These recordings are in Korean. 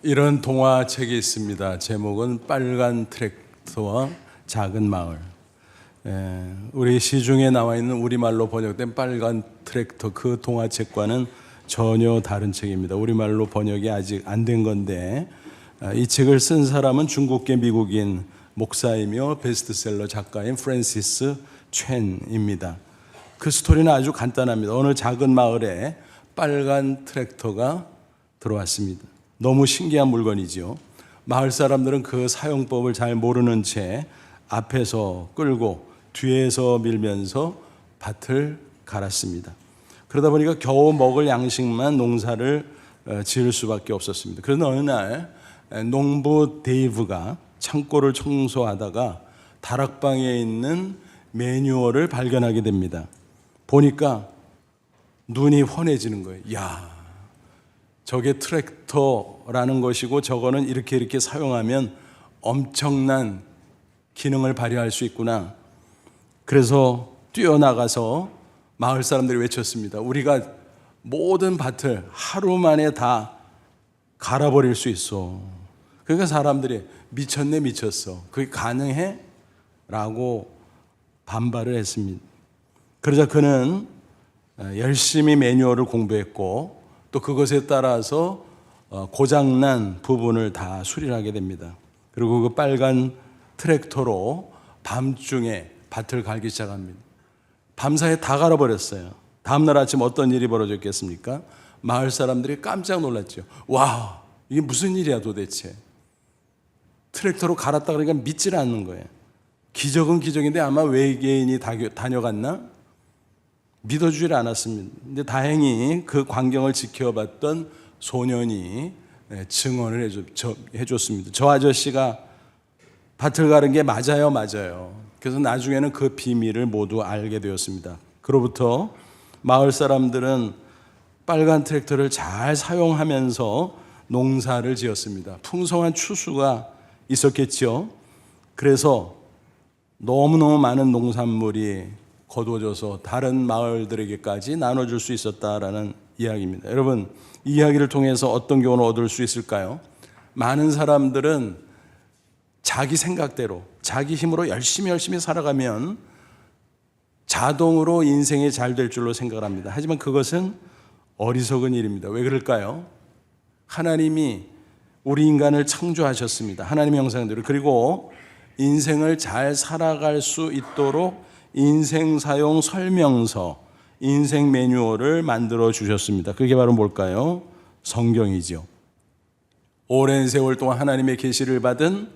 이런 동화책이 있습니다. 제목은 빨간 트랙터와 작은 마을. 우리 시중에 나와 있는 우리말로 번역된 빨간 트랙터, 그 동화책과는 전혀 다른 책입니다. 우리말로 번역이 아직 안 된 건데, 이 책을 쓴 사람은 중국계 미국인 목사이며 베스트셀러 작가인 프랜시스 첸입니다. 그 스토리는 아주 간단합니다. 어느 작은 마을에 빨간 트랙터가 들어왔습니다. 너무 신기한 물건이죠. 마을 사람들은 그 사용법을 잘 모르는 채 앞에서 끌고 뒤에서 밀면서 밭을 갈았습니다. 그러다 보니까 겨우 먹을 양식만 농사를 지을 수밖에 없었습니다. 그런데 어느 날 농부 데이브가 창고를 청소하다가 다락방에 있는 매뉴얼을 발견하게 됩니다. 보니까 눈이 환해지는 거예요. 야, 저게 트랙터라는 것이고 저거는 이렇게 사용하면 엄청난 기능을 발휘할 수 있구나. 그래서 뛰어나가서 마을 사람들이 외쳤습니다. 우리가 모든 밭을 하루 만에 다 갈아버릴 수 있어. 그러니까 사람들이 미쳤네, 미쳤어. 그게 가능해? 라고 반발을 했습니다. 그러자 그는 열심히 매뉴얼을 공부했고 또 그것에 따라서 고장난 부분을 다 수리하게 됩니다. 그리고 그 빨간 트랙터로 밤중에 밭을 갈기 시작합니다. 밤사이에 다 갈아버렸어요. 다음날 아침 어떤 일이 벌어졌겠습니까? 마을 사람들이 깜짝 놀랐죠. 와, 이게 무슨 일이야 도대체. 트랙터로 갈았다 그러니까 믿질 않는 거예요. 기적은 기적인데 아마 외계인이 다녀갔나? 믿어주질 않았습니다. 근데 다행히 그 광경을 지켜봤던 소년이 증언을 해줬습니다. 저 아저씨가 밭을 가른 게 맞아요. 그래서 나중에는 그 비밀을 모두 알게 되었습니다. 그로부터 마을 사람들은 빨간 트랙터를 잘 사용하면서 농사를 지었습니다. 풍성한 추수가 있었겠죠. 그래서 너무너무 많은 농산물이 거두어져서 다른 마을들에게까지 나눠줄 수 있었다라는 이야기입니다. 여러분, 이 이야기를 통해서 어떤 교훈을 얻을 수 있을까요? 많은 사람들은 자기 생각대로, 자기 힘으로 열심히 살아가면 자동으로 인생이 잘 될 줄로 생각을 합니다. 하지만 그것은 어리석은 일입니다. 왜 그럴까요? 하나님이 우리 인간을 창조하셨습니다. 하나님의 형상대로. 그리고 인생을 잘 살아갈 수 있도록 인생 사용 설명서, 인생 매뉴얼을 만들어 주셨습니다. 그게 바로 뭘까요? 성경이죠. 오랜 세월 동안 하나님의 계시를 받은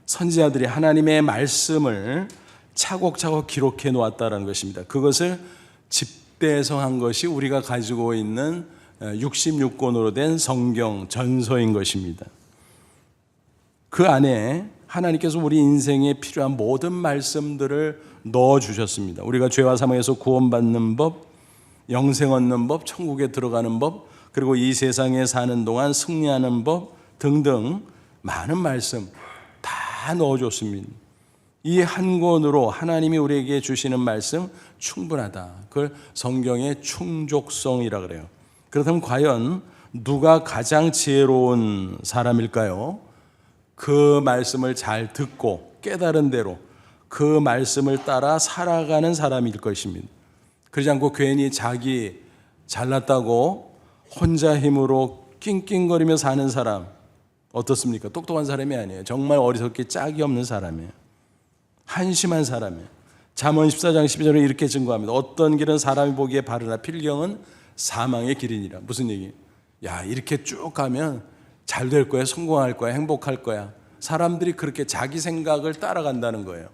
선지자들이 하나님의 말씀을 차곡차곡 기록해 놓았다는 것입니다. 그것을 집대성한 것이 우리가 가지고 있는 66권으로 된 성경 전서인 것입니다. 그 안에 하나님께서 우리 인생에 필요한 모든 말씀들을 넣어주셨습니다. 우리가 죄와 사망에서 구원받는 법, 영생 얻는 법, 천국에 들어가는 법, 그리고 이 세상에 사는 동안 승리하는 법 등등 많은 말씀 다 넣어줬습니다. 이 한 권으로 하나님이 우리에게 주시는 말씀 충분하다. 그걸 성경의 충족성이라 그래요. 그렇다면 과연 누가 가장 지혜로운 사람일까요? 그 말씀을 잘 듣고 깨달은 대로 그 말씀을 따라 살아가는 사람일 것입니다. 그러지 않고 괜히 자기 잘났다고 혼자 힘으로 낑낑거리며 사는 사람 어떻습니까? 똑똑한 사람이 아니에요. 정말 어리석게 짝이 없는 사람이에요. 한심한 사람이에요. 잠언 14장 12절에 이렇게 증거합니다. 어떤 길은 사람이 보기에 바르나 필경은 사망의 길이니라. 무슨 얘기? 야, 이렇게 쭉 가면 잘 될 거야, 성공할 거야, 행복할 거야. 사람들이 그렇게 자기 생각을 따라간다는 거예요.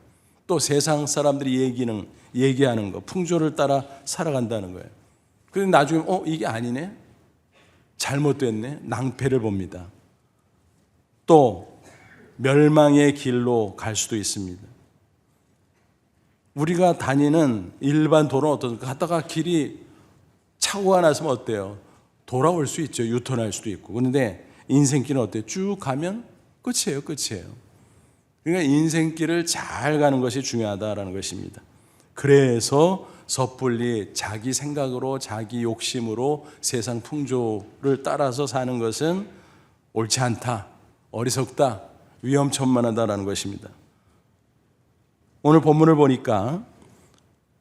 또 세상 사람들이 얘기하는 거, 풍조를 따라 살아간다는 거예요. 그런데 나중에 이게 아니네? 잘못됐네? 낭패를 봅니다. 또 멸망의 길로 갈 수도 있습니다. 우리가 다니는 일반 도로는 어떻습니까? 갔다가 길이 착오가 났으면 어때요? 돌아올 수 있죠. 유턴할 수도 있고. 그런데 인생길은 어때요? 쭉 가면 끝이에요. 그러니까 인생길을 잘 가는 것이 중요하다라는 것입니다. 그래서 섣불리 자기 생각으로 자기 욕심으로 세상 풍조를 따라서 사는 것은 옳지 않다, 어리석다, 위험천만하다라는 것입니다. 오늘 본문을 보니까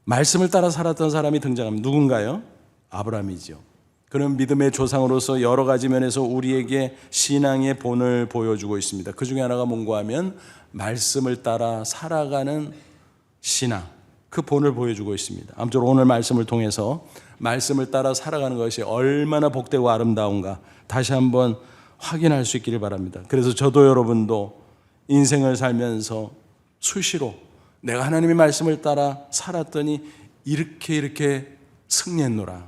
말씀을 따라 살았던 사람이 등장합니다. 누군가요? 아브라함이죠. 그는 믿음의 조상으로서 여러 가지 면에서 우리에게 신앙의 본을 보여주고 있습니다. 그 중에 하나가 뭔가 하면 말씀을 따라 살아가는 신앙, 그 본을 보여주고 있습니다. 아무쪼록 오늘 말씀을 통해서 말씀을 따라 살아가는 것이 얼마나 복되고 아름다운가 다시 한번 확인할 수 있기를 바랍니다. 그래서 저도 여러분도 인생을 살면서 수시로 내가 하나님의 말씀을 따라 살았더니 이렇게 승리했노라,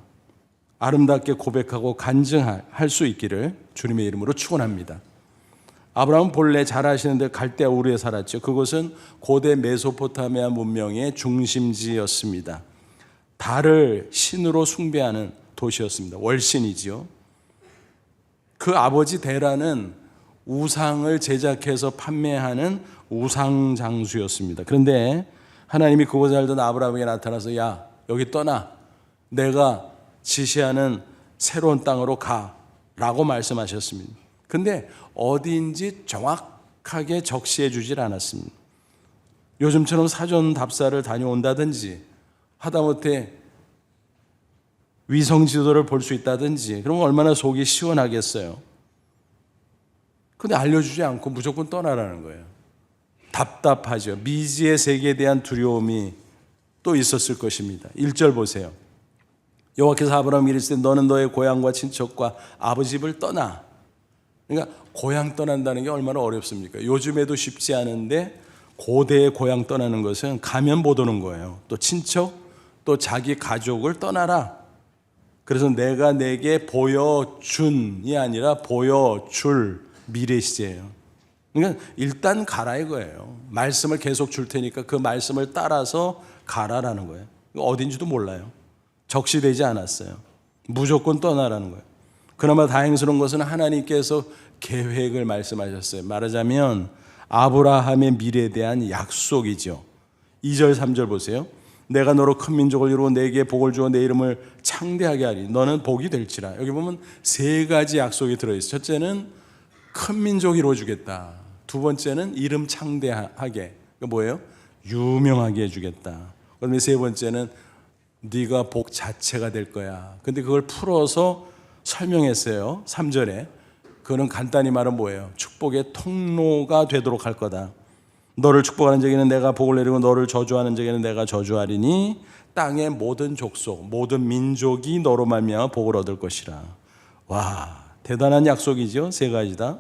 아름답게 고백하고 간증할 수 있기를 주님의 이름으로 축원합니다. 아브라함은 본래 잘 아시는데 갈대아 우르에 살았죠. 그곳은 고대 메소포타미아 문명의 중심지였습니다. 달을 신으로 숭배하는 도시였습니다. 월신이지요. 그 아버지 데라는 우상을 제작해서 판매하는 우상장수였습니다. 그런데 하나님이 그곳에 살던 아브라함에게 나타나서 야, 여기 떠나, 내가 지시하는 새로운 땅으로 가라고 말씀하셨습니다. 근데 어디인지 정확하게 적시해 주질 않았습니다. 요즘처럼 사전 답사를 다녀온다든지 하다못해 위성 지도를 볼 수 있다든지 그러면 얼마나 속이 시원하겠어요. 근데 알려주지 않고 무조건 떠나라는 거예요. 답답하죠. 미지의 세계에 대한 두려움이 또 있었을 것입니다. 1절 보세요. 여호와께서 아브라함에게 이르시되 너는 너의 고향과 친척과 아버지 집을 떠나. 그러니까 고향 떠난다는 게 얼마나 어렵습니까? 요즘에도 쉽지 않은데 고대의 고향 떠나는 것은 가면 못 오는 거예요. 또 친척, 또 자기 가족을 떠나라. 그래서 내가 내게 보여준이 아니라 보여줄 미래 시제예요. 그러니까 일단 가라 이거예요. 말씀을 계속 줄 테니까 그 말씀을 따라서 가라라는 거예요. 어딘지도 몰라요. 적시되지 않았어요. 무조건 떠나라는 거예요. 그나마 다행스러운 것은 하나님께서 계획을 말씀하셨어요. 말하자면 아브라함의 미래에 대한 약속이죠. 2절 3절 보세요. 내가 너로 큰 민족을 이루어 내게 복을 주어 내 이름을 창대하게 하리. 너는 복이 될지라. 여기 보면 세 가지 약속이 들어있어요. 첫째는 큰 민족이 이루어주겠다. 두 번째는 이름 창대하게, 뭐예요? 유명하게 해주겠다. 그다음에 세 번째는 네가 복 자체가 될 거야. 근데 그걸 풀어서 설명했어요. 3절에. 그거는 간단히 말하면 뭐예요? 축복의 통로가 되도록 할 거다. 너를 축복하는 자에게는 내가 복을 내리고 너를 저주하는 자에게는 내가 저주하리니 땅의 모든 족속, 모든 민족이 너로 말미암아 복을 얻을 것이라. 와, 대단한 약속이죠. 세 가지 다.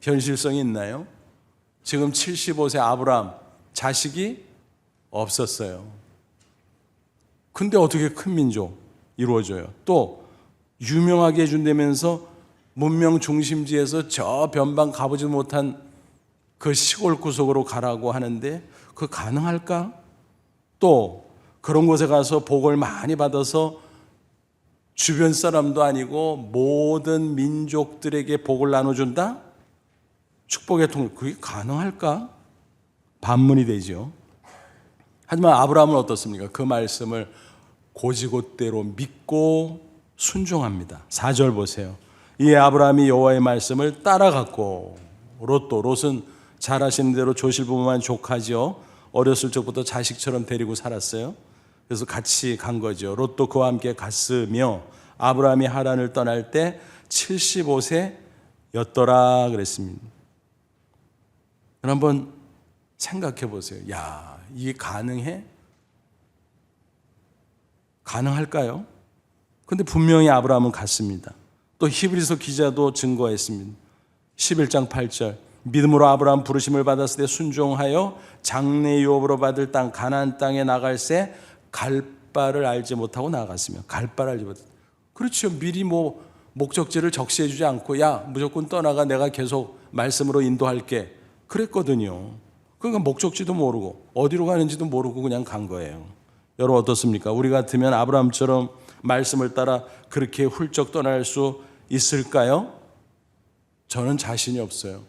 현실성이 있나요? 지금 75세 아브라함 자식이 없었어요. 근데 어떻게 큰 민족 이루어져요? 또 유명하게 해준다면서 문명 중심지에서 저 변방 가보지 못한 그 시골 구석으로 가라고 하는데 그 가능할까? 또 그런 곳에 가서 복을 많이 받아서 주변 사람도 아니고 모든 민족들에게 복을 나눠준다? 축복의 통로, 그게 가능할까? 반문이 되죠. 하지만 아브라함은 어떻습니까? 그 말씀을 고지곳대로 믿고 순종합니다. 4절 보세요. 이에 아브라함이 여호와의 말씀을 따라갔고 롯은 잘 아시는 대로 조실부모만 조카지요. 어렸을 적부터 자식처럼 데리고 살았어요. 그래서 같이 간 거죠. 롯도 그와 함께 갔으며 아브라함이 하란을 떠날 때 75세였더라 그랬습니다. 한번 생각해 보세요. 야, 이게 가능해? 가능할까요? 근데 분명히 아브라함은 갔습니다. 또 히브리서 기자도 증거했습니다. 11장 8절 믿음으로 아브라함 부르심을 받았을 때 순종하여 장래 유업으로 받을 땅 가나안 땅에 나갈새 갈 바를 알지 못하고 나갔으며 갈 바를 알지 못했다. 그렇죠. 미리 목적지를 적시해 주지 않고 야 무조건 떠나가 내가 계속 말씀으로 인도할게 그랬거든요. 그러니까 목적지도 모르고 어디로 가는지도 모르고 그냥 간 거예요. 여러분 어떻습니까? 우리 같으면 아브라함처럼 말씀을 따라 그렇게 훌쩍 떠날 수 있을까요? 저는 자신이 없어요.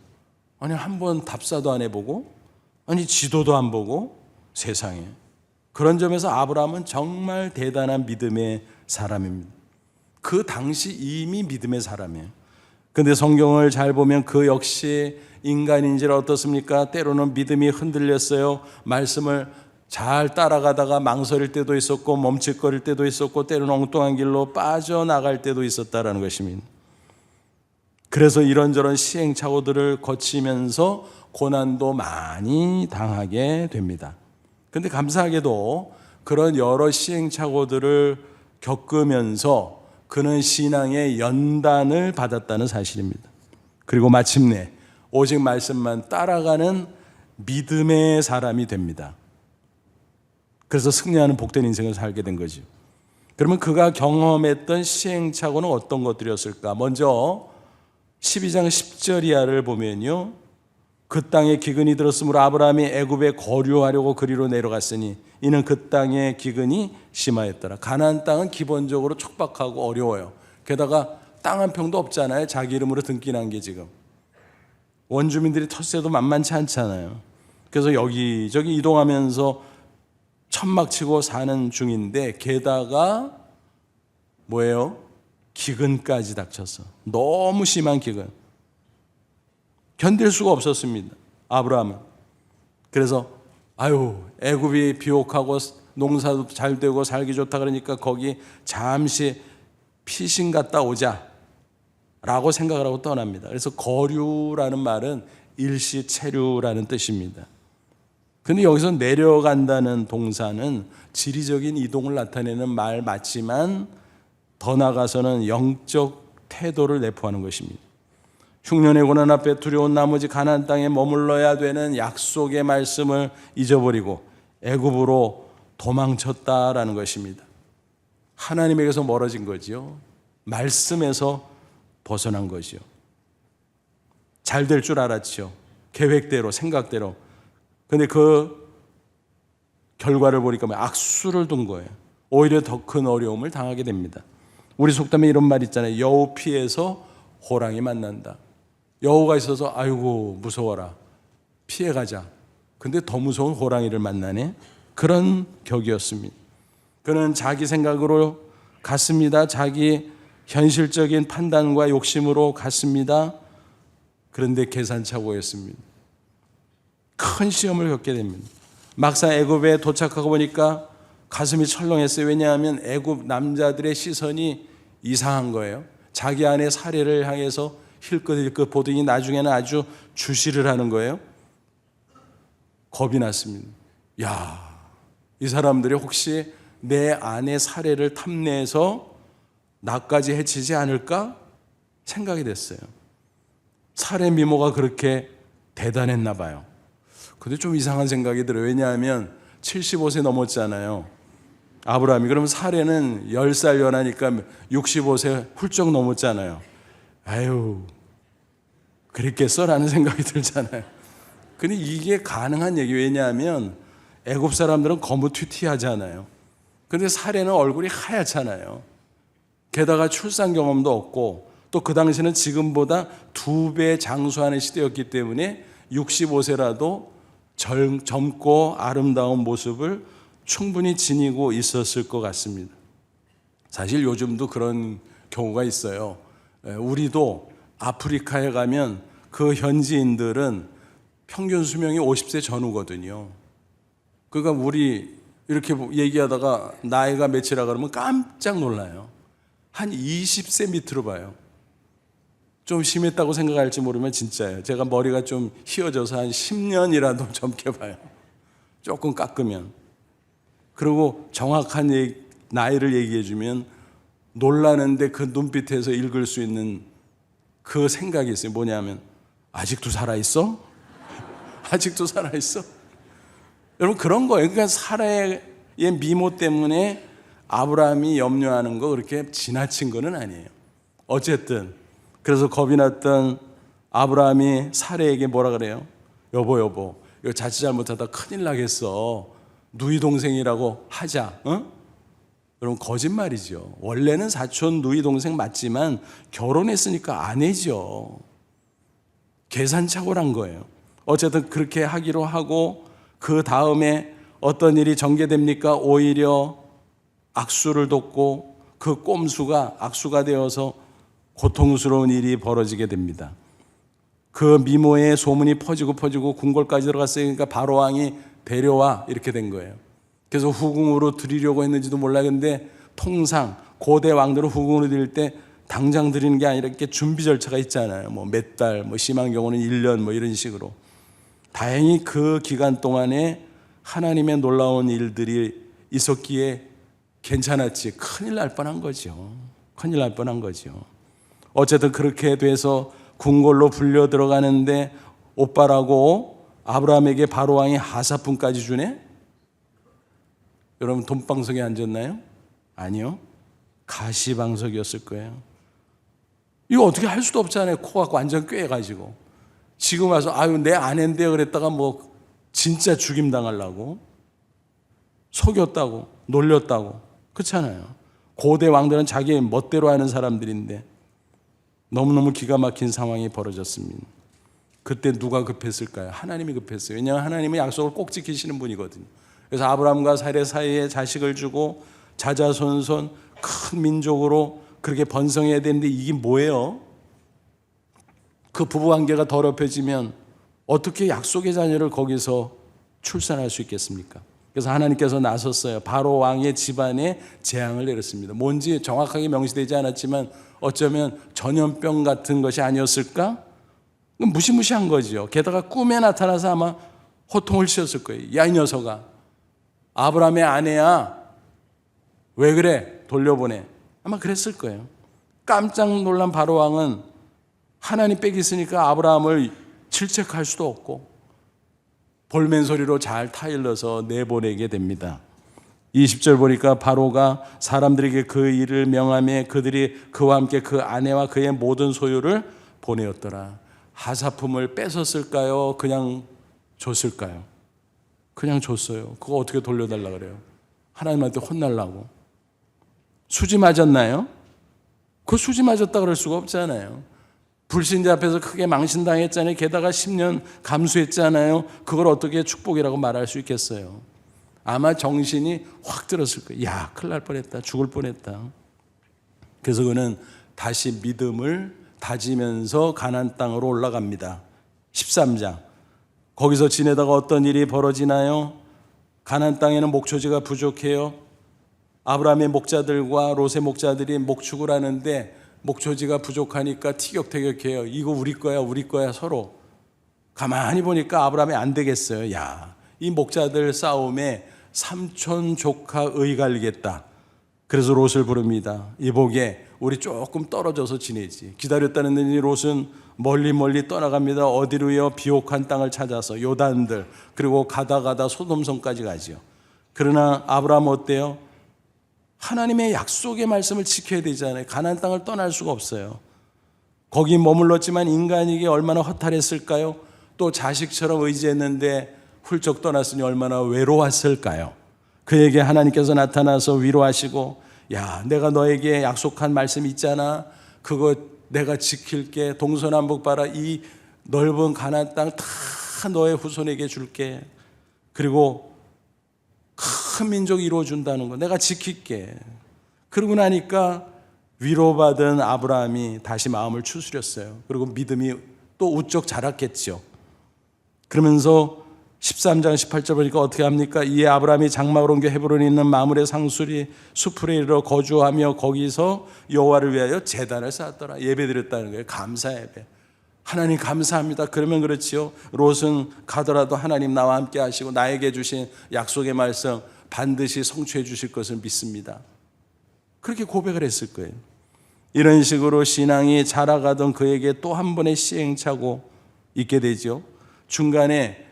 아니 한번 답사도 안 해보고 아니 지도도 안 보고 세상에. 그런 점에서 아브라함은 정말 대단한 믿음의 사람입니다. 그 당시 이미 믿음의 사람이에요. 근데 성경을 잘 보면 그 역시 인간인지라 어떻습니까? 때로는 믿음이 흔들렸어요. 말씀을 잘 따라가다가 망설일 때도 있었고 멈칫거릴 때도 있었고 때로는 엉뚱한 길로 빠져나갈 때도 있었다라는 것입니다. 그래서 이런저런 시행착오들을 거치면서 고난도 많이 당하게 됩니다. 그런데 감사하게도 그런 여러 시행착오들을 겪으면서 그는 신앙의 연단을 받았다는 사실입니다. 그리고 마침내 오직 말씀만 따라가는 믿음의 사람이 됩니다. 그래서 승리하는 복된 인생을 살게 된 거죠. 그러면 그가 경험했던 시행착오는 어떤 것들이었을까? 먼저 12장 10절 이하를 보면요, 그 땅에 기근이 들었으므로 아브라함이 애굽에 거류하려고 그리로 내려갔으니 이는 그 땅에 기근이 심하였더라. 가나안 땅은 기본적으로 촉박하고 어려워요. 게다가 땅 한 평도 없잖아요. 자기 이름으로 등기난 게 지금. 원주민들이 텃세도 만만치 않잖아요. 그래서 여기저기 이동하면서 천막치고 사는 중인데 게다가 뭐예요? 기근까지 닥쳤어. 너무 심한 기근. 견딜 수가 없었습니다. 아브라함은. 그래서 애굽이 비옥하고 농사도 잘 되고 살기 좋다 그러니까 거기 잠시 피신 갔다 오자 라고 생각을 하고 떠납니다. 그래서 거류라는 말은 일시체류라는 뜻입니다. 근데 여기서 내려간다는 동사는 지리적인 이동을 나타내는 말 맞지만 더 나아가서는 영적 태도를 내포하는 것입니다. 흉년의 고난 앞에 두려운 나머지 가나안 땅에 머물러야 되는 약속의 말씀을 잊어버리고 애굽으로 도망쳤다라는 것입니다. 하나님에게서 멀어진 거지요. 말씀에서 벗어난 거지요. 잘 될 줄 알았죠. 계획대로, 생각대로. 근데 그 결과를 보니까 악수를 둔 거예요. 오히려 더 큰 어려움을 당하게 됩니다. 우리 속담에 이런 말 있잖아요. 여우 피해서 호랑이 만난다. 여우가 있어서 아이고 무서워라. 피해가자. 근데 더 무서운 호랑이를 만나네. 그런 격이었습니다. 그는 자기 생각으로 갔습니다. 자기 현실적인 판단과 욕심으로 갔습니다. 그런데 계산착오였습니다. 큰 시험을 겪게 됩니다. 막상 애굽에 도착하고 보니까 가슴이 철렁했어요. 왜냐하면 애굽 남자들의 시선이 이상한 거예요. 자기 아내 사례를 향해서 힐끗힐끗 보더니 나중에는 아주 주시를 하는 거예요. 겁이 났습니다. 이 사람들이 혹시 내 아내 사례를 탐내해서 나까지 해치지 않을까 생각이 됐어요. 사례 미모가 그렇게 대단했나 봐요. 근데 좀 이상한 생각이 들어요. 왜냐하면 75세 넘었잖아요. 아브라함이. 그러면 사례는 10살 연하니까 65세 훌쩍 넘었잖아요. 그랬겠어라는 생각이 들잖아요. 근데 이게 가능한 얘기. 왜냐하면 애굽 사람들은 거무튀튀하잖아요. 근데 사례는 얼굴이 하얗잖아요. 게다가 출산 경험도 없고 또 그 당시는 지금보다 2배 장수하는 시대였기 때문에 65세라도 젊고 아름다운 모습을 충분히 지니고 있었을 것 같습니다. 사실 요즘도 그런 경우가 있어요. 우리도 아프리카에 가면 그 현지인들은 평균 수명이 50세 전후거든요. 그러니까 우리 이렇게 얘기하다가 나이가 몇이라 그러면 깜짝 놀라요. 한 20세 밑으로 봐요. 좀 심했다고 생각할지 모르면 진짜예요. 제가 머리가 좀 휘어져서 한 10년이라도 젊게 봐요. 조금 깎으면. 그리고 정확한 나이를 얘기해 주면 놀라는데 그 눈빛에서 읽을 수 있는 그 생각이 있어요. 뭐냐면 아직도 살아있어? 아직도 살아있어? 여러분 그런 거예요. 그러니까 사라의 미모 때문에 아브라함이 염려하는 거 그렇게 지나친 거는 아니에요. 어쨌든 그래서 겁이 났던 아브라함이 사라에게 뭐라 그래요? 여보 이거 자칫 잘못하다 큰일 나겠어. 누이 동생이라고 하자. 여러분 거짓말이죠. 원래는 사촌 누이 동생 맞지만 결혼했으니까 아내죠. 계산착오란 거예요. 어쨌든 그렇게 하기로 하고 그 다음에 어떤 일이 전개됩니까? 오히려 악수를 돕고 그 꼼수가 악수가 되어서 고통스러운 일이 벌어지게 됩니다. 그 미모의 소문이 퍼지고 궁궐까지 들어갔으니까 바로 왕이 데려와 이렇게 된 거예요. 그래서 후궁으로 드리려고 했는지도 몰라겠는데 통상 고대 왕들은 후궁으로 드릴 때 당장 드리는 게 아니라 이렇게 준비 절차가 있잖아요. 뭐 몇 달, 뭐 심한 경우는 1년 뭐 이런 식으로. 다행히 그 기간 동안에 하나님의 놀라운 일들이 있었기에 괜찮았지. 큰일 날 뻔한 거죠. 큰일 날 뻔한 거죠. 어쨌든 그렇게 돼서 궁궐로 불려 들어가는데 오빠라고 아브라함에게 바로 왕이 하사품까지 주네? 여러분 돈방석에 앉았나요? 아니요. 가시방석이었을 거예요. 이거 어떻게 할 수도 없잖아요. 코가 완전 꿰가지고. 지금 와서 아유 내 아내인데요 그랬다가 뭐 진짜 죽임 당하려고 속였다고 놀렸다고 그렇잖아요. 고대 왕들은 자기 멋대로 하는 사람들인데 너무너무 기가 막힌 상황이 벌어졌습니다. 그때 누가 급했을까요? 하나님이 급했어요. 왜냐하면 하나님은 약속을 꼭 지키시는 분이거든요. 그래서 아브라함과 사레 사이에 자식을 주고 자자손손 큰 민족으로 그렇게 번성해야 되는데 이게 뭐예요? 그 부부관계가 더럽혀지면 어떻게 약속의 자녀를 거기서 출산할 수 있겠습니까? 그래서 하나님께서 나섰어요. 바로 왕의 집안에 재앙을 내렸습니다. 뭔지 정확하게 명시되지 않았지만 어쩌면 전염병 같은 것이 아니었을까? 무시무시한 거죠. 게다가 꿈에 나타나서 아마 호통을 치었을 거예요. 야, 이 녀석아. 아브라함의 아내야. 왜 그래? 돌려보내. 아마 그랬을 거예요. 깜짝 놀란 바로 왕은 하나님 빽이 있으니까 아브라함을 질책할 수도 없고 볼멘 소리로 잘 타일러서 내보내게 됩니다. 20절 보니까 바로가 사람들에게 그 일을 명하며 그들이 그와 함께 그 아내와 그의 모든 소유를 보내었더라. 하사품을 뺏었을까요? 그냥 줬을까요? 그냥 줬어요. 그거 어떻게 돌려달라 그래요? 하나님한테 혼날라고. 수지 맞았나요? 그 수지 맞았다 그럴 수가 없잖아요. 불신자 앞에서 크게 망신당했잖아요. 게다가 10년 감수했잖아요. 그걸 어떻게 축복이라고 말할 수 있겠어요? 아마 정신이 확 들었을 거예요. 야, 큰일 날 뻔했다. 죽을 뻔했다. 그래서 그는 다시 믿음을 다지면서 가나안 땅으로 올라갑니다. 13장. 거기서 지내다가 어떤 일이 벌어지나요? 가나안 땅에는 목초지가 부족해요. 아브라함의 목자들과 롯의 목자들이 목축을 하는데 목초지가 부족하니까 티격태격해요. 이거 우리 거야 서로. 가만히 보니까 아브라함이 안 되겠어요. 야, 이 목자들 싸움에 삼촌 조카 의갈리겠다. 그래서 롯을 부릅니다. 이복에 우리 조금 떨어져서 지내지. 기다렸다는 듯이 롯은 멀리 떠나갑니다. 어디로요? 비옥한 땅을 찾아서 요단들 그리고 가다 소돔성까지 가죠. 그러나 아브라함 어때요? 하나님의 약속의 말씀을 지켜야 되잖아요. 가나안 땅을 떠날 수가 없어요. 거기 머물렀지만 인간에게 얼마나 허탈했을까요? 또 자식처럼 의지했는데 훌쩍 떠났으니 얼마나 외로웠을까요? 그에게 하나님께서 나타나서 위로하시고 야, 내가 너에게 약속한 말씀 있잖아. 그거 내가 지킬게. 동서남북 봐라. 이 넓은 가나안 땅 다 너의 후손에게 줄게. 그리고 큰 민족이 이루어준다는 거 내가 지킬게. 그러고 나니까 위로받은 아브라함이 다시 마음을 추스렸어요. 그리고 믿음이 또 우쩍 자랐겠죠. 그러면서 13장 18절 보니까 어떻게 합니까? 이에 아브라함이 장막을 옮겨 헤브론에 있는 마므레 상수리 수풀에 이르러 거주하며 거기서 여호와를 위하여 제단을 쌓았더라. 예배드렸다는 거예요. 감사 예배. 하나님 감사합니다. 그러면 그렇지요. 롯은 가더라도 하나님 나와 함께 하시고 나에게 주신 약속의 말씀 반드시 성취해 주실 것을 믿습니다. 그렇게 고백을 했을 거예요. 이런 식으로 신앙이 자라가던 그에게 또 한 번의 시행착오 있게 되죠. 중간에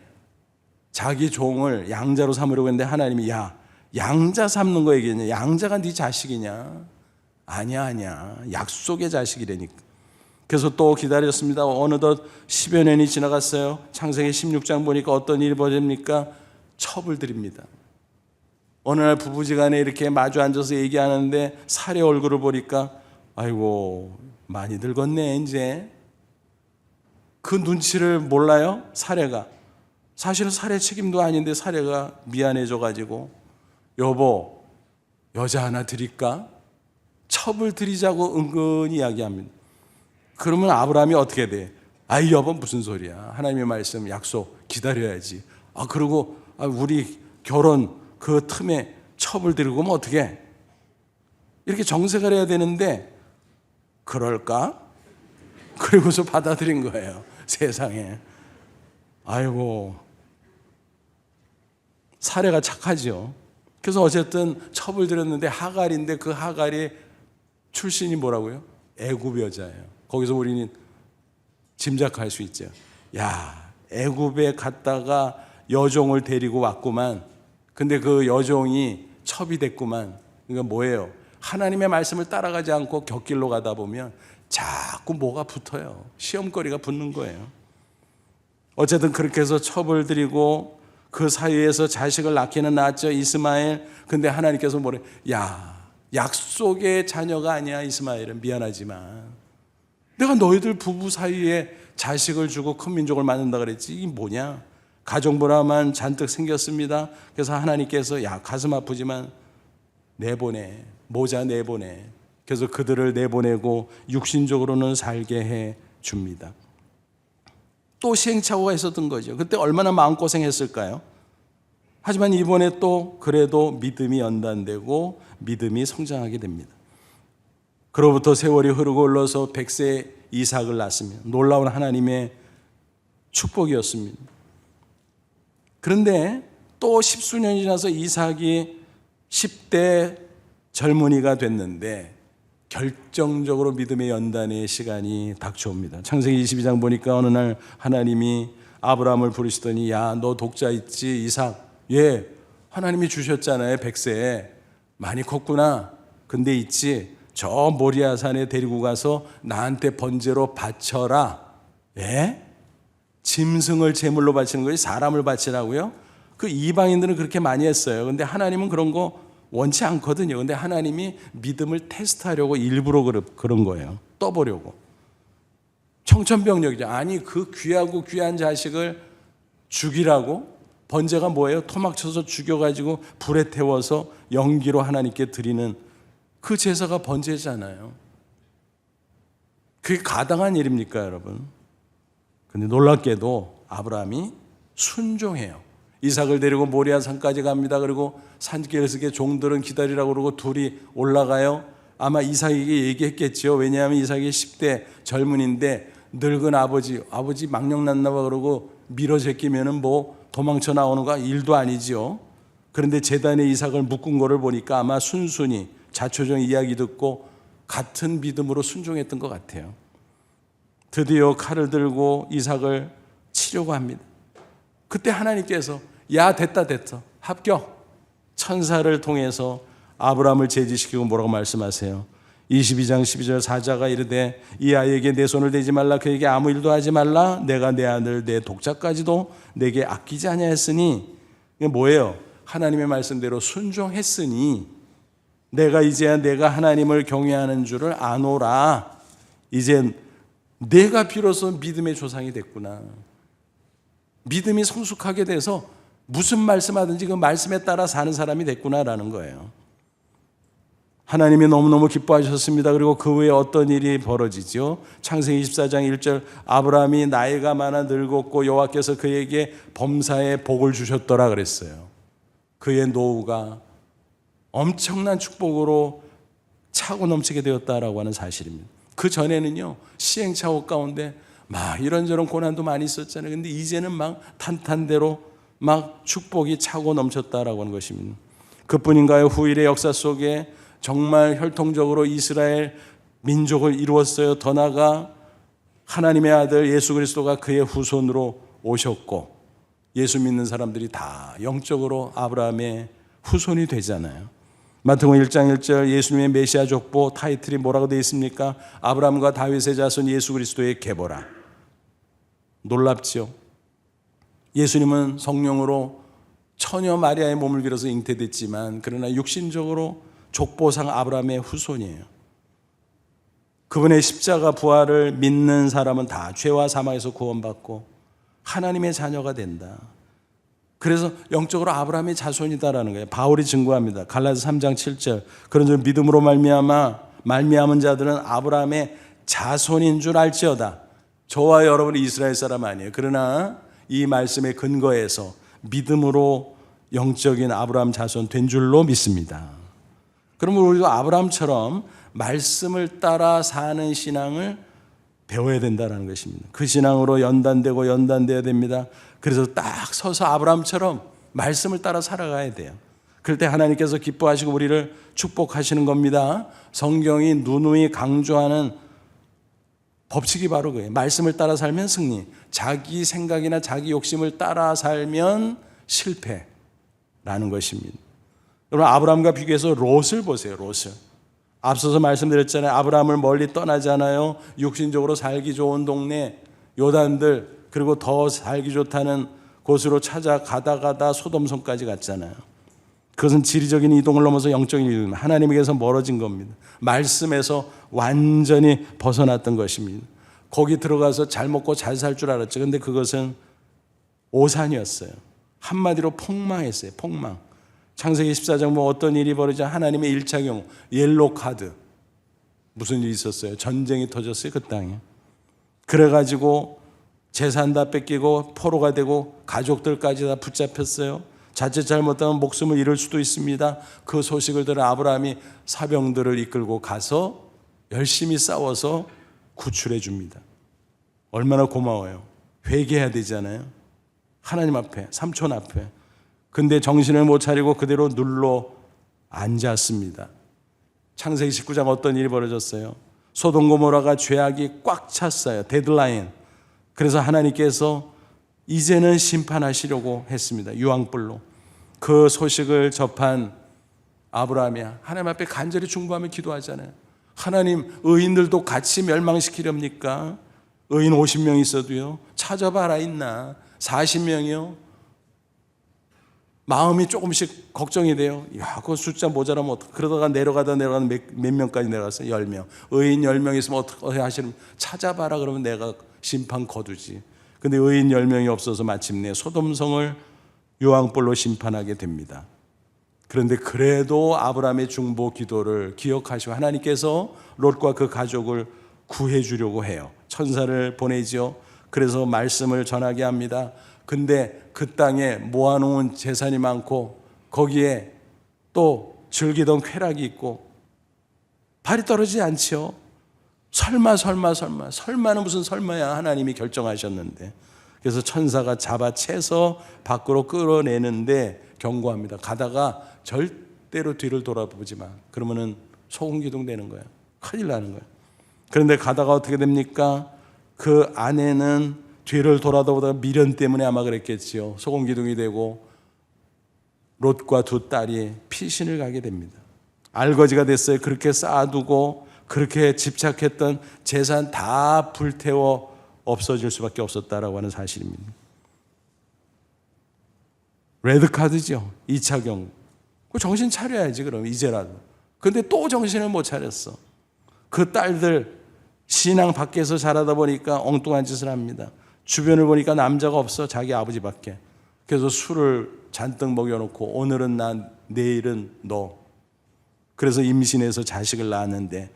자기 종을 양자로 삼으려고 했는데 하나님이 야, 양자 삼는 거 얘기했냐? 양자가 네 자식이냐? 아니야. 약속의 자식이라니까. 그래서 또 기다렸습니다. 어느덧 10여 년이 지나갔어요. 창세기 16장 보니까 어떤 일이 벌어집니까? 첩을 드립니다. 어느 날 부부지간에 이렇게 마주 앉아서 얘기하는데 사례 얼굴을 보니까 아이고 많이 늙었네 이제. 그 눈치를 몰라요? 사례가. 사실은 사례 책임도 아닌데 사례가 미안해져가지고 여보 여자 하나 드릴까? 첩을 드리자고 은근히 이야기합니다. 그러면 아브라함이 어떻게 돼? 아이 여보 무슨 소리야? 하나님의 말씀 약속 기다려야지. 그리고 우리 결혼 그 틈에 첩을 들고 오면 어떻게? 이렇게 정색을 해야 되는데 그럴까? 그리고서 받아들인 거예요. 세상에. 아이고 사례가 착하죠. 그래서 어쨌든 첩을 들였는데 하갈인데 그 하갈이 출신이 뭐라고요? 애굽 여자예요. 거기서 우리는 짐작할 수 있죠. 야, 애굽에 갔다가 여종을 데리고 왔구만. 근데 그 여종이 첩이 됐구만. 그러니까 뭐예요? 하나님의 말씀을 따라가지 않고 곁길로 가다 보면 자꾸 뭐가 붙어요. 시험거리가 붙는 거예요. 어쨌든 그렇게 해서 첩을 들이고 그 사이에서 자식을 낳기는 낳았죠. 이스마엘. 근데 하나님께서 뭐래? 야, 약속의 자녀가 아니야 이스마엘은. 미안하지만 내가 너희들 부부 사이에 자식을 주고 큰 민족을 만든다 그랬지. 이게 뭐냐? 가정불화만 잔뜩 생겼습니다. 그래서 하나님께서 야, 가슴 아프지만 내보내. 모자 내보내. 그래서 그들을 내보내고 육신적으로는 살게 해 줍니다. 또 시행착오가 있었던 거죠. 그때 얼마나 마음고생했을까요? 하지만 이번에 또 그래도 믿음이 연단되고 믿음이 성장하게 됩니다. 그로부터 세월이 흐르고 흘러서 100세 이삭을 낳습니다. 놀라운 하나님의 축복이었습니다. 그런데 또 10수년이 지나서 이삭이 10대 젊은이가 됐는데 결정적으로 믿음의 연단의 시간이 닥쳐옵니다. 창세기 22장 보니까 어느 날 하나님이 아브라함을 부르시더니 야, 너 독자 있지? 이삭. 예, 하나님이 주셨잖아요. 100세에. 많이 컸구나. 근데 있지? 저 모리아 산에 데리고 가서 나한테 번제로 바쳐라. 예? 짐승을 제물로 바치는 거지 사람을 바치라고요? 그 이방인들은 그렇게 많이 했어요. 근데 하나님은 그런 거 원치 않거든요. 근데 하나님이 믿음을 테스트하려고 일부러 그런 거예요. 떠보려고. 청천벽력이죠. 아니 그 귀하고 귀한 자식을 죽이라고? 번제가 뭐예요? 토막 쳐서 죽여가지고 불에 태워서 연기로 하나님께 드리는 그 제사가 번제잖아요. 그게 가당한 일입니까 여러분? 근데 놀랍게도 아브라함이 순종해요. 이삭을 데리고 모리아 산까지 갑니다. 그리고 산길에서 종들은 기다리라고 그러고 둘이 올라가요. 아마 이삭에게 얘기했겠죠. 왜냐하면 이삭이 10대 젊은인데 늙은 아버지 망령 났나 봐 그러고 밀어 제끼면은 뭐 도망쳐 나오는 거 일도 아니지요. 그런데 제단에 이삭을 묶은 거를 보니까 아마 순순히 자초정 이야기 듣고 같은 믿음으로 순종했던 것 같아요. 드디어 칼을 들고 이삭을 치려고 합니다. 그때 하나님께서 야 됐다 합격. 천사를 통해서 아브라함을 제지시키고 뭐라고 말씀하세요? 22장 12절 사자가 이르되 이 아이에게 내 손을 대지 말라. 그에게 아무 일도 하지 말라. 내가 내 아들 내 독자까지도 내게 아끼지 아니하였으니. 이게 뭐예요? 하나님의 말씀대로 순종했으니 내가 이제야 내가 하나님을 경외하는 줄을 아노라. 이제 내가 비로소 믿음의 조상이 됐구나. 믿음이 성숙하게 돼서 무슨 말씀하든지 그 말씀에 따라 사는 사람이 됐구나라는 거예요. 하나님이 너무너무 기뻐하셨습니다. 그리고 그 후에 어떤 일이 벌어지죠? 창세기 24장 1절 아브라함이 나이가 많아 늙었고 여호와께서 그에게 범사의 복을 주셨더라 그랬어요. 그의 노후가 엄청난 축복으로 차고 넘치게 되었다라고 하는 사실입니다. 그 전에는요 시행착오 가운데 막 이런저런 고난도 많이 있었잖아요. 근데 이제는 막 탄탄대로 막 축복이 차고 넘쳤다라고 하는 것입니다. 그뿐인가요? 후일의 역사 속에 정말 혈통적으로 이스라엘 민족을 이루었어요. 더 나아가 하나님의 아들 예수 그리스도가 그의 후손으로 오셨고 예수 믿는 사람들이 다 영적으로 아브라함의 후손이 되잖아요. 마태복음 1장 1절 예수님의 메시아 족보 타이틀이 뭐라고 되어 있습니까? 아브라함과 다윗의 자손 예수 그리스도의 계보라. 놀랍죠? 예수님은 성령으로 처녀 마리아의 몸을 빌어서 잉태됐지만 그러나 육신적으로 족보상 아브라함의 후손이에요. 그분의 십자가 부활을 믿는 사람은 다 죄와 사망에서 구원받고 하나님의 자녀가 된다. 그래서 영적으로 아브라함의 자손이다라는 거예요. 바울이 증거합니다. 갈라디아 3장 7절 그런즉 믿음으로 말미암은 자들은 아브라함의 자손인 줄 알지어다. 저와 여러분이 이스라엘 사람 아니에요. 그러나 이 말씀의 근거에서 믿음으로 영적인 아브라함 자손 된 줄로 믿습니다. 그러면 우리도 아브라함처럼 말씀을 따라 사는 신앙을 배워야 된다는 것입니다. 그 신앙으로 연단되어야 됩니다. 그래서 딱 서서 아브라함처럼 말씀을 따라 살아가야 돼요. 그럴 때 하나님께서 기뻐하시고 우리를 축복하시는 겁니다. 성경이 누누이 강조하는 법칙이 바로 그예요. 말씀을 따라 살면 승리, 자기 생각이나 자기 욕심을 따라 살면 실패라는 것입니다. 여러분, 아브라함과 비교해서 롯을 보세요. 롯을. 앞서서 말씀드렸잖아요. 아브라함을 멀리 떠나잖아요. 육신적으로 살기 좋은 동네 요단들, 그리고 더 살기 좋다는 곳으로 찾아가다 소돔성까지 갔잖아요. 그것은 지리적인 이동을 넘어서 영적인 이동, 하나님에게서 멀어진 겁니다. 말씀에서 완전히 벗어났던 것입니다. 거기 들어가서 잘 먹고 잘 살 줄 알았죠. 그런데 그것은 오산이었어요. 한마디로 폭망했어요. 폭망. 창세기 14장 뭐 어떤 일이 벌어지자 하나님의 1차 경우 옐로 카드, 무슨 일이 있었어요? 전쟁이 터졌어요. 그 땅에. 그래가지고 재산 다 뺏기고 포로가 되고 가족들까지 다 붙잡혔어요. 자칫 잘못하면 목숨을 잃을 수도 있습니다. 그 소식을 들은 아브라함이 사병들을 이끌고 가서 열심히 싸워서 구출해 줍니다. 얼마나 고마워요. 회개해야 되잖아요. 하나님 앞에, 삼촌 앞에. 근데 정신을 못 차리고 그대로 눌러 앉았습니다. 창세기 19장 어떤 일이 벌어졌어요? 소돔 고모라가 죄악이 꽉 찼어요. 데드라인. 그래서 하나님께서 이제는 심판하시려고 했습니다. 유황불로. 그 소식을 접한 아브라함이 하나님 앞에 간절히 중보하며 기도하잖아요. 하나님, 의인들도 같이 멸망시키렵니까? 의인 50명 있어도요. 찾아봐라 있나? 40명이요. 마음이 조금씩 걱정이 돼요. 야, 그 숫자 모자라면 어떡해. 그러다가 내려가다 몇 명까지 내려갔어요? 10명. 의인 10명 있으면 어떻게 하시는? 찾아봐라 그러면 내가 심판 거두지. 근데 의인 10명이 없어서 마침내 소돔성을 유황불로 심판하게 됩니다. 그런데 그래도 아브라함의 중보 기도를 기억하시고 하나님께서 롯과 그 가족을 구해 주려고 해요. 천사를 보내죠. 그래서 말씀을 전하게 합니다. 근데 그 땅에 모아놓은 재산이 많고 거기에 또 즐기던 쾌락이 있고 발이 떨어지지 않지요. 설마는 무슨 설마야. 하나님이 결정하셨는데. 그래서 천사가 잡아채서 밖으로 끌어내는데 경고합니다. 가다가 절대로 뒤를 돌아보지 마. 그러면은 소금기둥 되는 거야. 큰일 나는 거야. 그런데 가다가 어떻게 됩니까? 그 아내는 뒤를 돌아보다가 미련 때문에 아마 그랬겠지요. 소금기둥이 되고 롯과 두 딸이 피신을 가게 됩니다. 알거지가 됐어요. 그렇게 쌓아두고 그렇게 집착했던 재산 다 불태워 없어질 수밖에 없었다라고 하는 사실입니다. 레드카드죠. 2차 경우. 정신 차려야지 그럼 이제라도. 근데 또 정신을 못 차렸어. 그 딸들 신앙 밖에서 자라다 보니까 엉뚱한 짓을 합니다. 주변을 보니까 남자가 없어. 자기 아버지밖에. 그래서 술을 잔뜩 먹여놓고 오늘은 난 내일은 너. 그래서 임신해서 자식을 낳았는데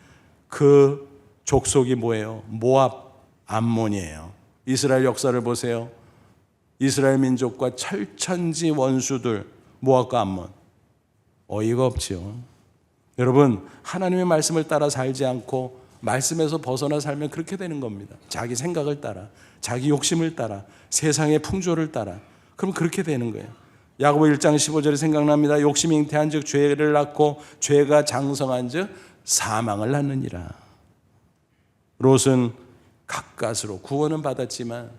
그 족속이 뭐예요? 모압, 암몬이에요. 이스라엘 역사를 보세요. 이스라엘 민족과 철천지 원수들 모압과 암몬. 어이가 없지요. 여러분, 하나님의 말씀을 따라 살지 않고 말씀에서 벗어나 살면 그렇게 되는 겁니다. 자기 생각을 따라, 자기 욕심을 따라, 세상의 풍조를 따라. 그럼 그렇게 되는 거예요. 야고보 1장 15절에 생각납니다. 욕심이 잉태한 즉 죄를 낳고 죄가 장성한 즉 사망을 낳느니라. 롯은 가까스로 구원은 받았지만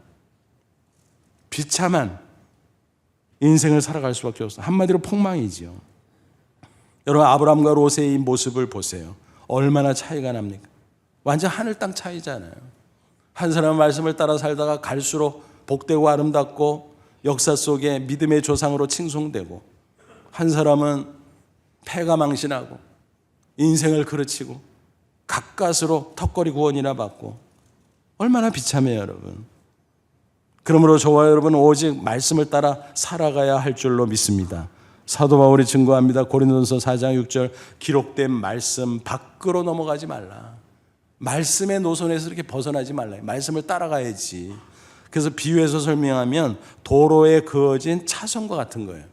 비참한 인생을 살아갈 수밖에 없어요. 한마디로 폭망이지요. 여러분, 아브라함과 롯의 이 모습을 보세요. 얼마나 차이가 납니까? 완전 하늘 땅 차이잖아요. 한 사람은 말씀을 따라 살다가 갈수록 복되고 아름답고 역사 속에 믿음의 조상으로 칭송되고, 한 사람은 패가 망신하고 인생을 그르치고 가까스로 턱걸이 구원이나 받고. 얼마나 비참해요, 여러분. 그러므로 저와 여러분은 오직 말씀을 따라 살아가야 할 줄로 믿습니다. 사도 바울이 증거합니다. 고린도전서 4장 6절 기록된 말씀 밖으로 넘어가지 말라. 말씀의 노선에서 이렇게 벗어나지 말라. 말씀을 따라가야지. 그래서 비유해서 설명하면 도로에 그어진 차선과 같은 거예요.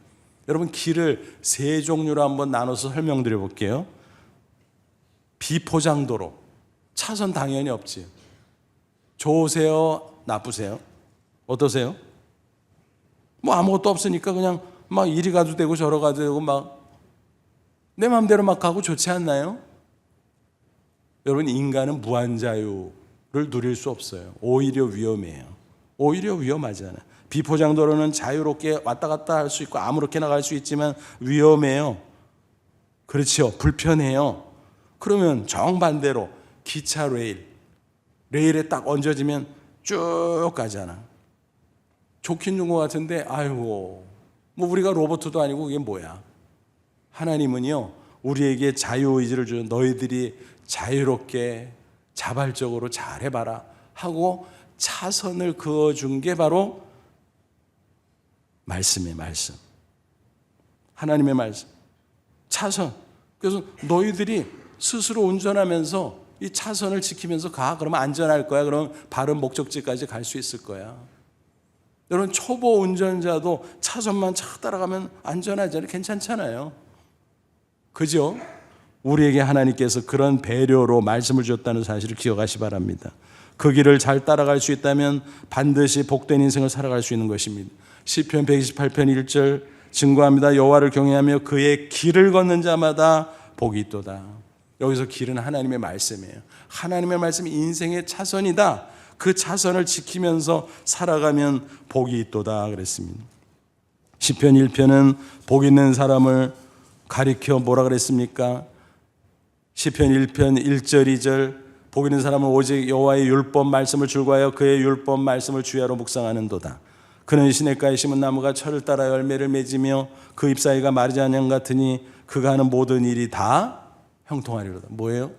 여러분, 길을 세 종류로 한번 나눠서 설명드려 볼게요. 비포장도로, 차선 당연히 없지. 좋으세요? 나쁘세요? 어떠세요? 뭐 아무것도 없으니까 그냥 막 이리 가도 되고 저리 가도 되고 막 내 마음대로 막 가고 좋지 않나요? 여러분, 인간은 무한 자유를 누릴 수 없어요. 오히려 위험해요. 오히려 위험하잖아요. 비포장도로는 자유롭게 왔다 갔다 할 수 있고 아무렇게나 갈 수 있지만 위험해요. 그렇죠. 불편해요. 그러면 정반대로 기차 레일에 딱 얹어지면 쭉 가잖아. 좋긴 좋은 것 같은데 아이고, 뭐 우리가 로봇도 아니고 그게 뭐야. 하나님은요, 우리에게 자유의지를 주는, 너희들이 자유롭게 자발적으로 잘해봐라 하고 차선을 그어준 게 바로 말씀이에요. 말씀, 하나님의 말씀, 차선. 그래서 너희들이 스스로 운전하면서 이 차선을 지키면서 가. 그러면 안전할 거야. 그러면 바른 목적지까지 갈 수 있을 거야. 여러분, 초보 운전자도 차선만 착 따라가면 안전하잖아요. 괜찮잖아요. 그죠? 우리에게 하나님께서 그런 배려로 말씀을 주셨다는 사실을 기억하시 바랍니다. 그 길을 잘 따라갈 수 있다면 반드시 복된 인생을 살아갈 수 있는 것입니다. 시편 128편 1절 증거합니다. 여호와를 경외하며 그의 길을 걷는 자마다 복이 있도다. 여기서 길은 하나님의 말씀이에요. 하나님의 말씀이 인생의 차선이다. 그 차선을 지키면서 살아가면 복이 있도다 그랬습니다. 시편 1편은 복 있는 사람을 가리켜 뭐라 그랬습니까? 시편 1편 1절 2절 복 있는 사람은 오직 여호와의 율법 말씀을 즐거워하여 그의 율법 말씀을 주야로 묵상하는도다. 그는 시냇가에 심은 나무가 철을 따라 열매를 맺으며 그 잎사귀가 마르지 않는 것 같으니 그가 하는 모든 일이 다 형통하리로다. 뭐예요?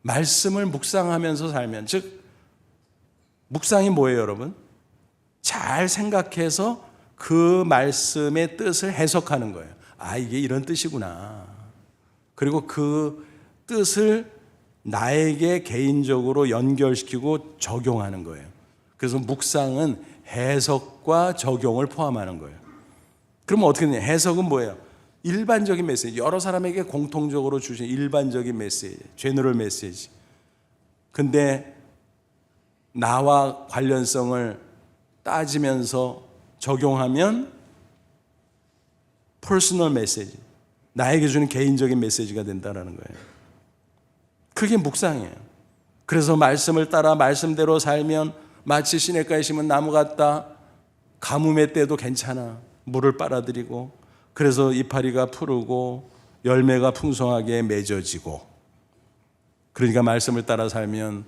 말씀을 묵상하면서 살면, 즉 묵상이 뭐예요, 여러분? 잘 생각해서 그 말씀의 뜻을 해석하는 거예요. 아, 이게 이런 뜻이구나. 그리고 그 뜻을 나에게 개인적으로 연결시키고 적용하는 거예요. 그래서 묵상은 해석과 적용을 포함하는 거예요. 그러면 어떻게 되냐? 해석은 뭐예요? 일반적인 메시지, 여러 사람에게 공통적으로 주신 일반적인 메시지, 제너럴 메시지. 근데 나와 관련성을 따지면서 적용하면 퍼스널 메시지, 나에게 주는 개인적인 메시지가 된다는 거예요. 그게 묵상이에요. 그래서 말씀을 따라 말씀대로 살면 마치 시냇가에 심은 나무 같다. 가뭄의 때도 괜찮아. 물을 빨아들이고, 그래서 이파리가 푸르고 열매가 풍성하게 맺어지고. 그러니까 말씀을 따라 살면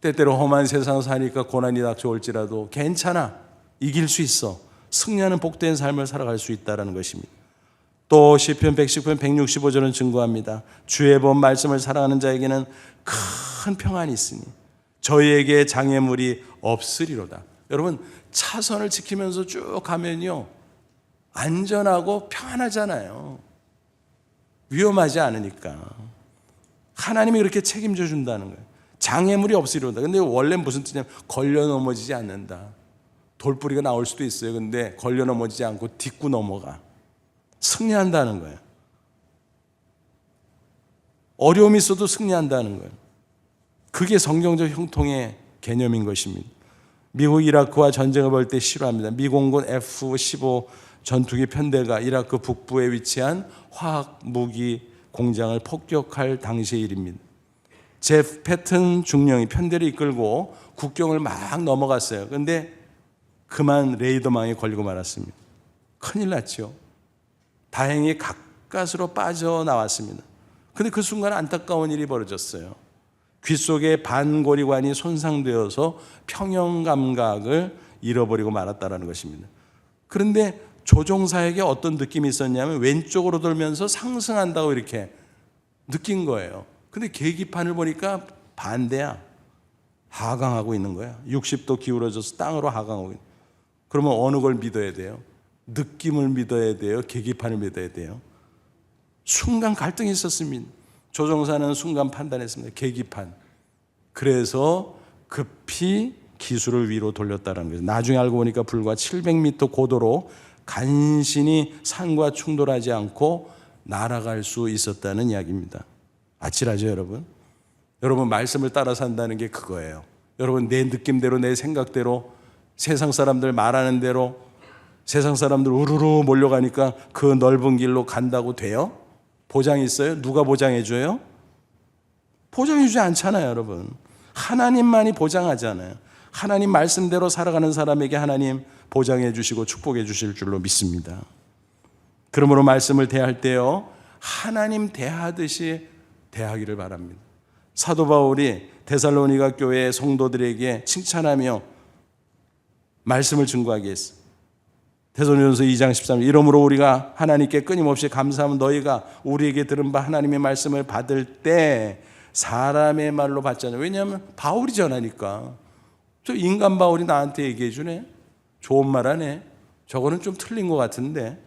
때때로 험한 세상 사니까 고난이 닥쳐올지라도 괜찮아. 이길 수 있어. 승리하는 복된 삶을 살아갈 수 있다는 것입니다. 또 시편 110편 165절은 증거합니다. 주의 본 말씀을 사랑하는 자에게는 큰 평안이 있으니 저희에게 장애물이 없으리로다. 여러분, 차선을 지키면서 쭉 가면요, 안전하고 평안하잖아요. 위험하지 않으니까. 하나님이 그렇게 책임져 준다는 거예요. 장애물이 없으리로다. 근데 원래 무슨 뜻이냐면 걸려 넘어지지 않는다. 돌뿌리가 나올 수도 있어요. 근데 걸려 넘어지지 않고 딛고 넘어가. 승리한다는 거예요. 어려움이 있어도 승리한다는 거예요. 그게 성경적 형통의 개념인 것입니다. 미국 이라크와 전쟁을 벌 때 실화입니다. 미공군 F-15 전투기 편대가 이라크 북부에 위치한 화학 무기 공장을 폭격할 당시의 일입니다. 제프 패튼 중령이 편대를 이끌고 국경을 막 넘어갔어요. 그런데 그만 레이더망에 걸리고 말았습니다. 큰일 났죠. 다행히 가까스로 빠져나왔습니다. 그런데 그 순간 안타까운 일이 벌어졌어요. 귀 속에 반고리관이 손상되어서 평형 감각을 잃어버리고 말았다는 것입니다. 그런데 조종사에게 어떤 느낌이 있었냐면 왼쪽으로 돌면서 상승한다고 이렇게 느낀 거예요. 근데 계기판을 보니까 반대야. 하강하고 있는 거야. 60도 기울어져서 땅으로 하강하고 있는. 그러면 어느 걸 믿어야 돼요? 느낌을 믿어야 돼요? 계기판을 믿어야 돼요? 순간 갈등이 있었습니다. 조종사는 순간 판단했습니다. 계기판. 그래서 급히 기술을 위로 돌렸다는 거예요. 나중에 알고 보니까 불과 700m 고도로 간신히 산과 충돌하지 않고 날아갈 수 있었다는 이야기입니다. 아찔하죠, 여러분? 여러분, 말씀을 따라 산다는 게 그거예요. 여러분, 내 느낌대로, 내 생각대로, 세상 사람들 말하는 대로 세상 사람들 우르르 몰려가니까 그 넓은 길로 간다고 돼요? 보장이 있어요? 누가 보장해줘요? 보장해주지 않잖아요, 여러분. 하나님만이 보장하잖아요. 하나님 말씀대로 살아가는 사람에게 하나님 보장해 주시고 축복해 주실 줄로 믿습니다. 그러므로 말씀을 대할 때요, 하나님 대하듯이 대하기를 바랍니다. 사도 바울이 데살로니가 교회의 성도들에게 칭찬하며 말씀을 증거하게 했어요. 데살로니가서 2장 13절, 이러므로 우리가 하나님께 끊임없이 감사하면 너희가 우리에게 들은 바 하나님의 말씀을 받을 때 사람의 말로 받잖아요. 왜냐하면 바울이 전하니까. 저 인간 바울이 나한테 얘기해 주네. 좋은 말 하네. 저거는 좀 틀린 것 같은데.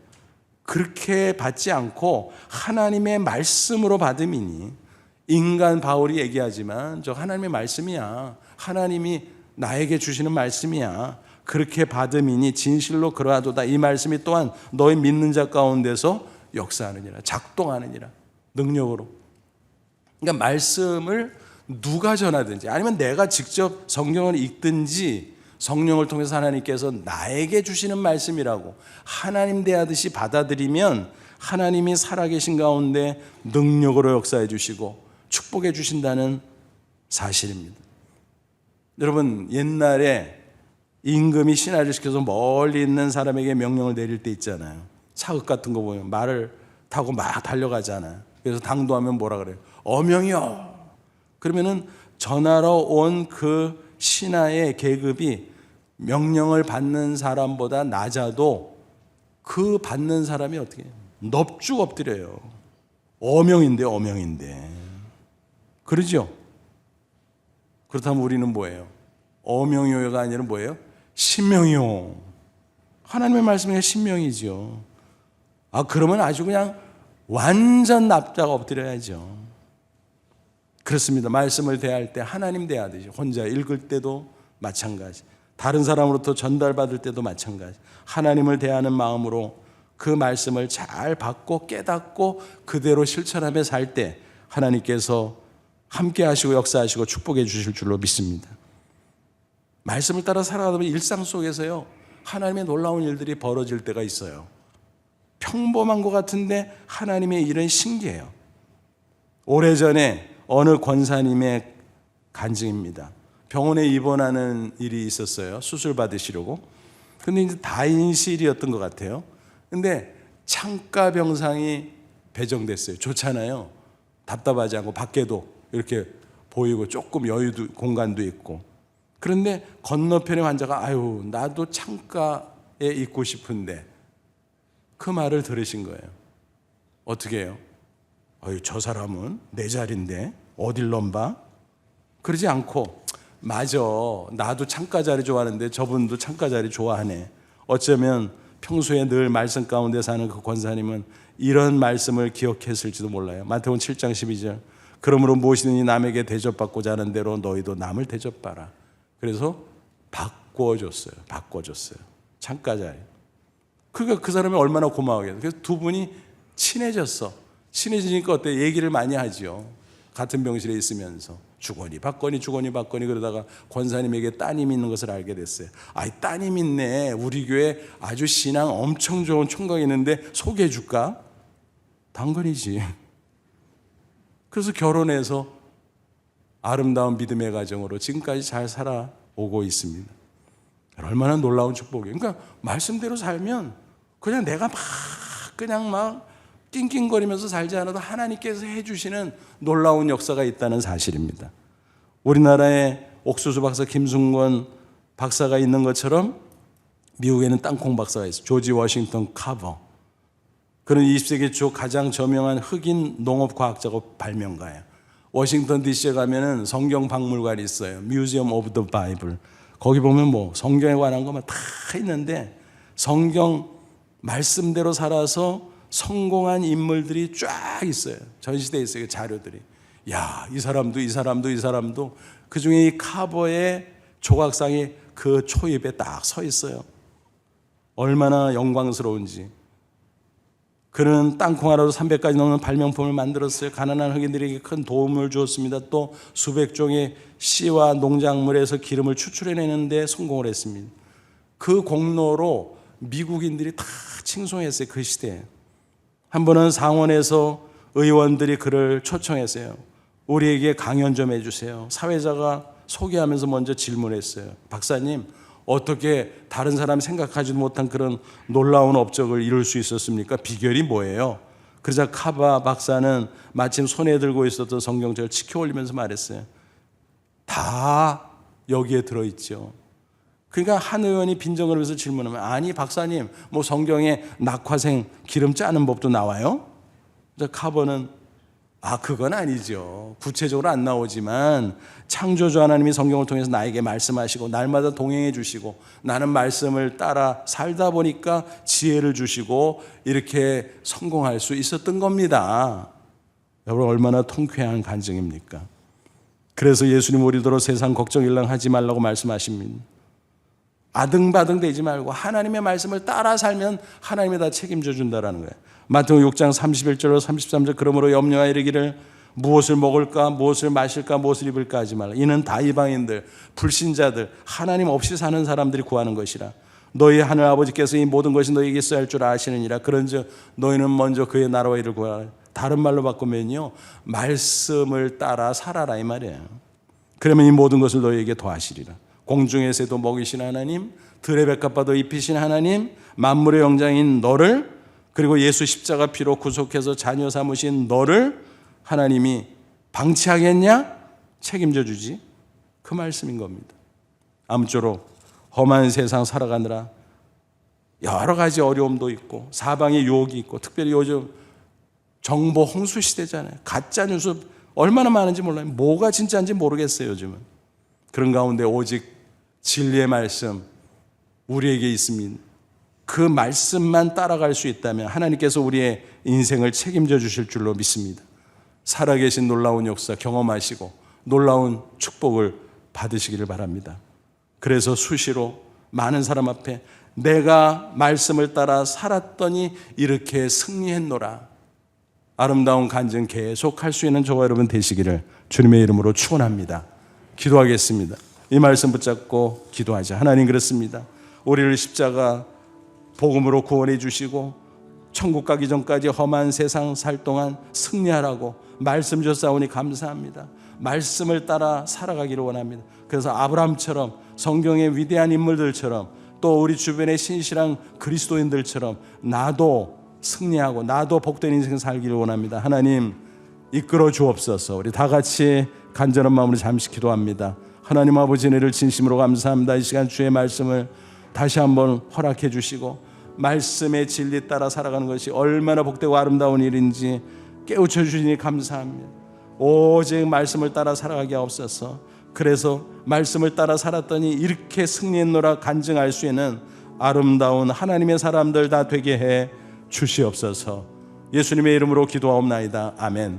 그렇게 받지 않고 하나님의 말씀으로 받음이니, 인간 바울이 얘기하지만 저 하나님의 말씀이야. 하나님이 나에게 주시는 말씀이야. 그렇게 받음이니 진실로 그러하도다. 이 말씀이 또한 너희 믿는 자 가운데서 역사하느니라. 작동하느니라. 능력으로. 그러니까 말씀을 누가 전하든지 아니면 내가 직접 성경을 읽든지 성령을 통해서 하나님께서 나에게 주시는 말씀이라고 하나님 대하듯이 받아들이면 하나님이 살아계신 가운데 능력으로 역사해 주시고 축복해 주신다는 사실입니다. 여러분, 옛날에 임금이 신하를 시켜서 멀리 있는 사람에게 명령을 내릴 때 있잖아요. 사극 같은 거 보면 말을 타고 막 달려가잖아요. 그래서 당도하면 뭐라 그래요? 어명이요. 그러면은 전하러 온 그 신하의 계급이 명령을 받는 사람보다 낮아도 그 받는 사람이 어떻게 해요? 넙죽 엎드려요. 어명인데. 그러죠? 그렇다면 우리는 뭐예요? 어명이요가 아니라 뭐예요? 신명이요. 하나님의 말씀이 신명이죠. 그러면 아주 그냥 완전 납작 엎드려야죠. 그렇습니다. 말씀을 대할 때 하나님 대하듯이, 혼자 읽을 때도 마찬가지, 다른 사람으로부터 전달받을 때도 마찬가지, 하나님을 대하는 마음으로 그 말씀을 잘 받고 깨닫고 그대로 실천하며 살 때 하나님께서 함께 하시고 역사하시고 축복해 주실 줄로 믿습니다. 말씀을 따라 살아가다 보면 일상 속에서요, 하나님의 놀라운 일들이 벌어질 때가 있어요. 평범한 것 같은데 하나님의 일은 신기해요. 오래전에 어느 권사님의 간증입니다. 병원에 입원하는 일이 있었어요. 수술 받으시려고. 근데 이제 다인실이었던 것 같아요. 근데 창가 병상이 배정됐어요. 좋잖아요. 답답하지 않고 밖에도 이렇게 보이고 조금 여유도 공간도 있고. 그런데 건너편의 환자가 나도 창가에 있고 싶은데 그 말을 들으신 거예요. 어떻게 해요? 저 사람은 내 자리인데 어딜 넘봐? 그러지 않고, 맞아, 나도 창가 자리 좋아하는데 저분도 창가 자리 좋아하네. 어쩌면 평소에 늘 말씀 가운데 사는 그 권사님은 이런 말씀을 기억했을지도 몰라요. 마태복음 7장 12절, 그러므로 무엇이든지 남에게 대접받고자 하는 대로 너희도 남을 대접받아. 그래서 바꿔줬어요. 창가 자리. 그러니까 그 사람이 얼마나 고마워요. 그래서 두 분이 친해지니까 어때? 얘기를 많이 하죠. 같은 병실에 있으면서 주거니 받거니 그러다가 권사님에게 따님 있는 것을 알게 됐어요. 따님 있네. 우리 교회 아주 신앙 엄청 좋은 총각이 있는데 소개해 줄까? 당근이지. 그래서 결혼해서 아름다운 믿음의 가정으로 지금까지 잘 살아오고 있습니다. 얼마나 놀라운 축복이에요. 그러니까 말씀대로 살면 그냥 내가 막 낑낑거리면서 살지 않아도 하나님께서 해주시는 놀라운 역사가 있다는 사실입니다. 우리나라에 옥수수 박사 김승권 박사가 있는 것처럼 미국에는 땅콩 박사가 있어요. 조지 워싱턴 카버. 그는 20세기 초 가장 저명한 흑인 농업과학자고 발명가예요. 워싱턴 DC에 가면은 성경 박물관이 있어요. Museum of the Bible. 거기 보면 성경에 관한 것만 다 있는데 성경 말씀대로 살아서 성공한 인물들이 쫙 있어요. 전시대에 있어요. 그 자료들이. 야, 이 사람도 그중에 이 카버의 조각상이 그 초입에 딱 서 있어요. 얼마나 영광스러운지. 그는 땅콩 하나로 300가지 넘는 발명품을 만들었어요. 가난한 흑인들에게 큰 도움을 주었습니다. 또 수백 종의 씨와 농작물에서 기름을 추출해내는데 성공을 했습니다. 그 공로로 미국인들이 다 칭송했어요. 그 시대에. 한 번은 상원에서 의원들이 그를 초청했어요. 우리에게 강연 좀 해주세요. 사회자가 소개하면서 먼저 질문했어요. 박사님, 어떻게 다른 사람이 생각하지도 못한 그런 놀라운 업적을 이룰 수 있었습니까? 비결이 뭐예요? 그러자 카바 박사는 마침 손에 들고 있었던 성경책을 치켜 올리면서 말했어요. 다 여기에 들어있죠. 그러니까 한 의원이 빈정을 하면서 질문하면, 아니 박사님, 뭐 성경에 낙화생 기름 짜는 법도 나와요? 카버는 그건 아니죠. 구체적으로 안 나오지만 창조주 하나님이 성경을 통해서 나에게 말씀하시고 날마다 동행해 주시고 나는 말씀을 따라 살다 보니까 지혜를 주시고 이렇게 성공할 수 있었던 겁니다. 여러분, 얼마나 통쾌한 간증입니까? 그래서 예수님 우리더러 세상 걱정 일랑 하지 말라고 말씀하십니다. 아등바등 되지 말고 하나님의 말씀을 따라 살면 하나님이 다 책임져 준다라는 거예요. 마태복음 6장 31절로 33절, 그러므로 염려하여 이르기를 무엇을 먹을까, 무엇을 마실까, 무엇을 입을까 하지 말라. 이는 다 이방인들, 불신자들, 하나님 없이 사는 사람들이 구하는 것이라. 너희 하늘 아버지께서 이 모든 것이 너희에게 있어야 할 줄 아시느니라. 그런즉 너희는 먼저 그의 나라와 이를 구하라. 다른 말로 바꾸면요, 말씀을 따라 살아라 이 말이에요. 그러면 이 모든 것을 너희에게 더하시리라. 공중의 새도 먹이신 하나님, 들의 백합화도 입히신 하나님, 만물의 영장인 너를, 그리고 예수 십자가 피로 구속해서 자녀 삼으신 너를 하나님이 방치하겠냐? 책임져 주지. 그 말씀인 겁니다. 아무쪼록 험한 세상 살아가느라 여러 가지 어려움도 있고 사방에 유혹이 있고, 특별히 요즘 정보 홍수 시대잖아요. 가짜 뉴스 얼마나 많은지 몰라요. 뭐가 진짜인지 모르겠어요, 요즘은. 그런 가운데 오직 진리의 말씀 우리에게 있습니다. 그 말씀만 따라갈 수 있다면 하나님께서 우리의 인생을 책임져 주실 줄로 믿습니다. 살아계신 놀라운 역사 경험하시고 놀라운 축복을 받으시기를 바랍니다. 그래서 수시로 많은 사람 앞에 내가 말씀을 따라 살았더니 이렇게 승리했노라, 아름다운 간증 계속할 수 있는 저와 여러분 되시기를 주님의 이름으로 축원합니다. 기도하겠습니다. 이 말씀 붙잡고 기도하자. 하나님, 그렇습니다. 우리를 십자가 복음으로 구원해 주시고 천국 가기 전까지 험한 세상 살 동안 승리하라고 말씀 주셨사오니 감사합니다. 말씀을 따라 살아가기를 원합니다. 그래서 아브라함처럼, 성경의 위대한 인물들처럼, 또 우리 주변의 신실한 그리스도인들처럼 나도 승리하고 나도 복된 인생 살기를 원합니다. 하나님, 이끌어 주옵소서. 우리 다 같이 간절한 마음으로 잠시 기도합니다. 하나님 아버지, 은혜를 진심으로 감사합니다. 이 시간 주의 말씀을 다시 한번 허락해 주시고 말씀의 진리 따라 살아가는 것이 얼마나 복되고 아름다운 일인지 깨우쳐 주시니 감사합니다. 오직 말씀을 따라 살아가게 하옵소서. 그래서 말씀을 따라 살았더니 이렇게 승리했노라 간증할 수 있는 아름다운 하나님의 사람들 다 되게 해 주시옵소서. 예수님의 이름으로 기도하옵나이다. 아멘.